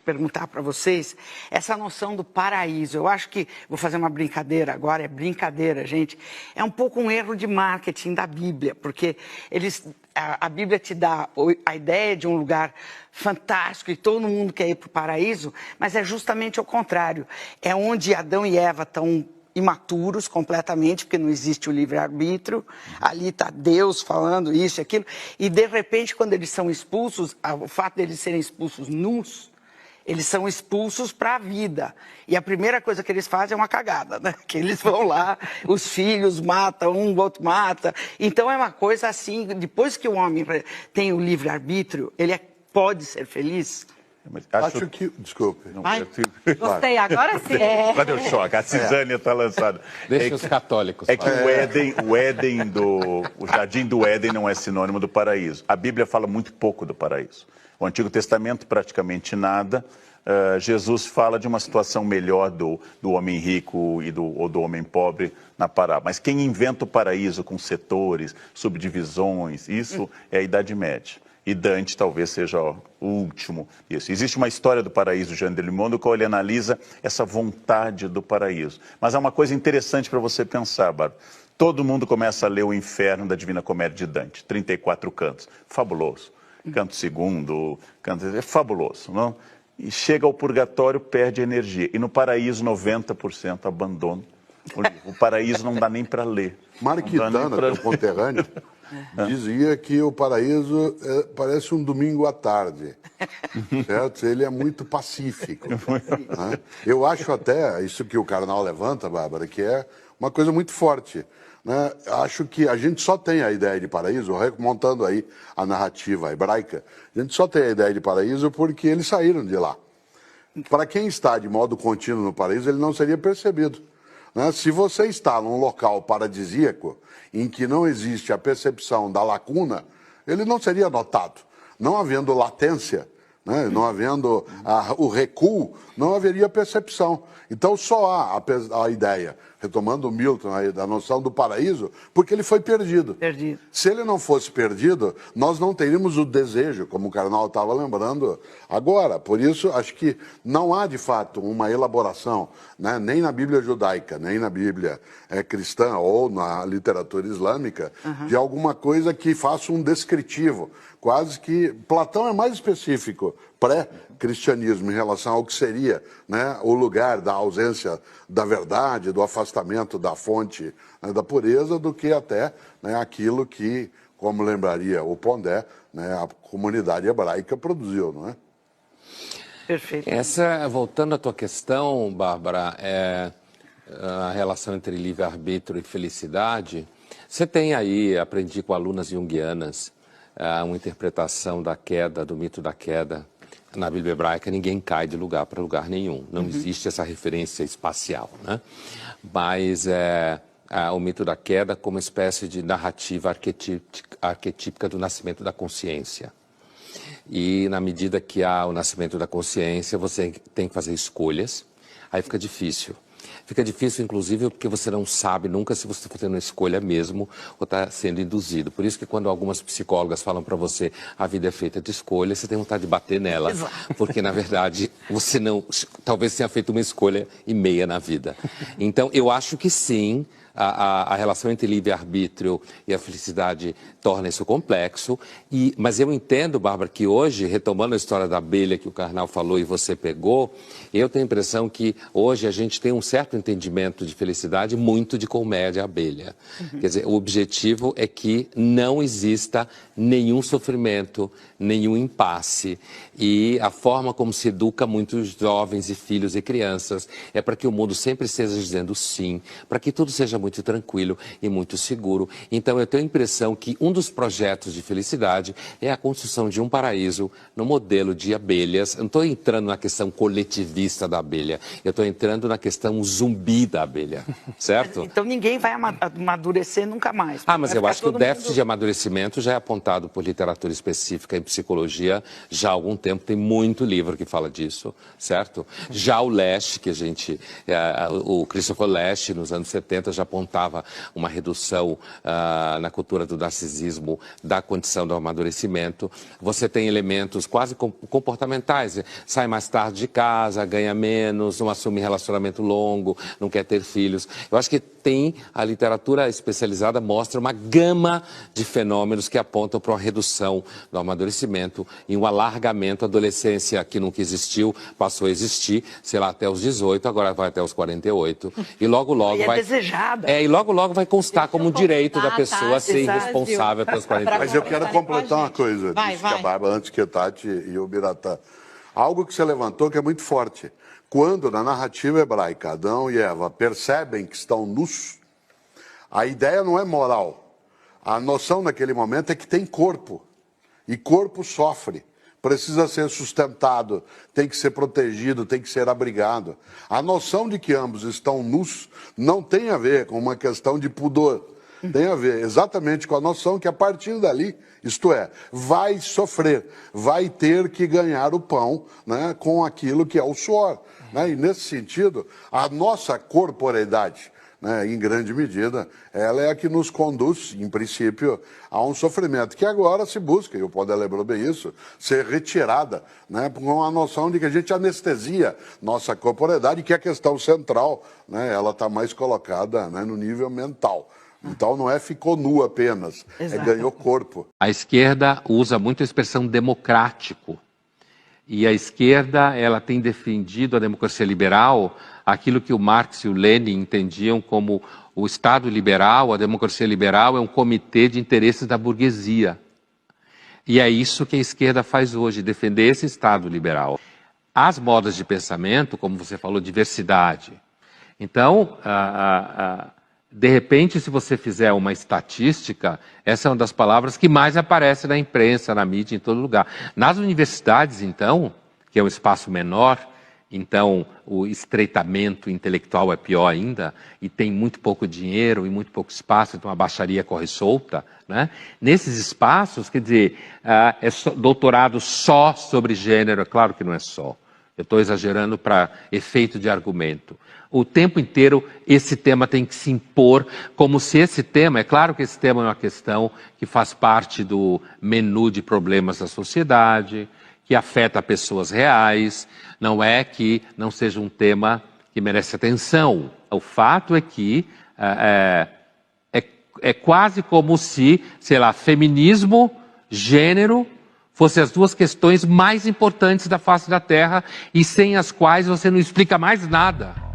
perguntar para vocês essa noção do paraíso. Eu acho que, vou fazer uma brincadeira agora, é brincadeira, gente, é um pouco um erro de marketing da Bíblia, porque a Bíblia te dá a ideia de um lugar fantástico e todo mundo quer ir para o paraíso, mas é justamente o contrário. É onde Adão e Eva estão imaturos completamente, porque não existe o livre-arbítrio, ali está Deus falando isso e aquilo, e de repente, quando eles são expulsos, o fato de eles serem expulsos nus, eles são expulsos para a vida. E a primeira coisa que eles fazem é uma cagada, né? Que eles vão lá, os filhos matam, um, o outro mata. Então é uma coisa assim, depois que o homem tem o livre-arbítrio, ele pode ser feliz. Acho que... Desculpe. Gostei, agora sim. Cadê o choque? A cisânia está lançada. Deixa os católicos. É que o jardim do Éden não é sinônimo do paraíso. A Bíblia fala muito pouco do paraíso. O Antigo Testamento, praticamente nada. Jesus fala de uma situação melhor do homem rico ou do homem pobre na parábola. Mas quem inventa o paraíso com setores, subdivisões, isso é a Idade Média. E Dante talvez seja o último. Isso. Existe uma história do paraíso, Jean de Limondo, que ele analisa essa vontade do paraíso. Mas há uma coisa interessante para você pensar, Bárbara. Todo mundo começa a ler o Inferno da Divina Comédia de Dante, 34 cantos. Fabuloso. Canto segundo, é fabuloso, não? E chega ao purgatório, perde energia. E no paraíso, 90% abandono. O paraíso não dá nem para ler. Marquitana, que é o conterrâneo, dizia que o paraíso parece um domingo à tarde, certo? Ele é muito pacífico. Né? Eu acho até, isso que o Karnal levanta, Bárbara, que é uma coisa muito forte. Né? Acho que a gente só tem a ideia de paraíso, remontando aí a narrativa hebraica, a gente só tem a ideia de paraíso porque eles saíram de lá. Para quem está de modo contínuo no paraíso, ele não seria percebido. Né? Se você está num local paradisíaco, em que não existe a percepção da lacuna, ele não seria notado. Não havendo latência, né? Não havendo o recuo, não haveria percepção. Então só há a ideia, retomando o Milton aí, da noção do paraíso, porque ele foi perdido. Se ele não fosse perdido, nós não teríamos o desejo, como o Karnal estava lembrando agora. Por isso, acho que não há, de fato, uma elaboração, né, nem na Bíblia judaica, nem na Bíblia cristã ou na literatura islâmica, de alguma coisa que faça um descritivo. Quase que Platão é mais específico, pré-cristianismo, em relação ao que seria, né, o lugar da ausência da verdade, do afastamento da fonte, né, da pureza, do que até, né, aquilo que, como lembraria o Pondé, né, a comunidade hebraica produziu, não é? Perfeito. Voltando à tua questão, Bárbara, a relação entre livre-arbítrio e felicidade, você tem aí, aprendi com alunas junguianas, uma interpretação da queda, do mito da queda. Na Bíblia hebraica, ninguém cai de lugar para lugar nenhum. Não existe essa referência espacial, né? Mas o mito da queda como uma espécie de narrativa arquetípica do nascimento da consciência. E na medida que há o nascimento da consciência, você tem que fazer escolhas, aí fica difícil. Fica difícil, inclusive, porque você não sabe nunca se você está fazendo uma escolha mesmo ou está sendo induzido. Por isso que quando algumas psicólogas falam para você a vida é feita de escolhas, você tem vontade de bater nela. Porque, na verdade, você não... Talvez tenha feito uma escolha e meia na vida. Então, eu acho que sim, a relação entre livre-arbítrio e a felicidade torna isso complexo. Mas eu entendo, Bárbara, que hoje, retomando a história da abelha que o Karnal falou e você pegou, eu tenho a impressão que hoje a gente tem um certo entendimento de felicidade muito de colmeia de abelha. Quer dizer, o objetivo é que não exista nenhum sofrimento, nenhum impasse. E a forma como se educa muitos jovens e filhos e crianças é para que o mundo sempre esteja dizendo sim, para que tudo seja muito tranquilo e muito seguro. Então eu tenho a impressão que um dos projetos de felicidade é a construção de um paraíso no modelo de abelhas. Eu não estou entrando na questão coletivista da abelha, eu estou entrando na questão zumbi da abelha, certo? Então ninguém vai amadurecer nunca mais. Mas eu acho que o déficit de amadurecimento já é apontado por literatura específica em psicologia já há algum tempo, tem muito livro que fala disso, certo? Já o Lasch, que o Christopher Lasch, nos anos 70, já apontava uma redução na cultura do narcisismo, da condição do amadurecimento. Você tem elementos quase comportamentais, sai mais tarde de casa, ganha menos, não assume relacionamento longo, não quer ter filhos. Eu acho que a literatura especializada mostra uma gama de fenômenos que apontam para uma redução do amadurecimento e um alargamento. A adolescência que nunca existiu passou a existir, sei lá, até os 18, agora vai até os 48. E logo vai... desejada. E logo vai constar como um direito da pessoa ser responsável pelos 48. Mas eu quero completar uma coisa, disse a Bárbara, antes que a Tati e o Biratã. Algo que você levantou que é muito forte. Quando, na narrativa hebraica, Adão e Eva percebem que estão nus, a ideia não é moral. A noção naquele momento é que tem corpo. E corpo sofre. Precisa ser sustentado, tem que ser protegido, tem que ser abrigado. A noção de que ambos estão nus não tem a ver com uma questão de pudor. Tem a ver exatamente com a noção que a partir dali, isto é, vai sofrer, vai ter que ganhar o pão, né, com aquilo que é o suor. Né? E nesse sentido, a nossa corporeidade, né, em grande medida, ela é a que nos conduz, em princípio, a um sofrimento que agora se busca, e o Padre lembrou bem isso, ser retirada, né, com a noção de que a gente anestesia nossa corporeidade, que é a questão central, né, ela está mais colocada, né, no nível mental. Então não ficou nu apenas, ganhou corpo. A esquerda usa muito a expressão democrático. E a esquerda, ela tem defendido a democracia liberal, aquilo que o Marx e o Lenin entendiam como o Estado liberal, a democracia liberal é um comitê de interesses da burguesia. E é isso que a esquerda faz hoje, defender esse Estado liberal. As modas de pensamento, como você falou, diversidade. Então, de repente, se você fizer uma estatística, essa é uma das palavras que mais aparece na imprensa, na mídia, em todo lugar. Nas universidades, então, que é um espaço menor, então o estreitamento intelectual é pior ainda, e tem muito pouco dinheiro e muito pouco espaço, então a baixaria corre solta, né? Nesses espaços, quer dizer, doutorado só sobre gênero, é claro que não é só. Eu estou exagerando para efeito de argumento. O tempo inteiro esse tema tem que se impor, como se esse tema, é claro que esse tema é uma questão que faz parte do menu de problemas da sociedade, que afeta pessoas reais, não é que não seja um tema que merece atenção. O fato é que é quase como se, sei lá, feminismo, gênero, fossem as duas questões mais importantes da face da Terra e sem as quais você não explica mais nada.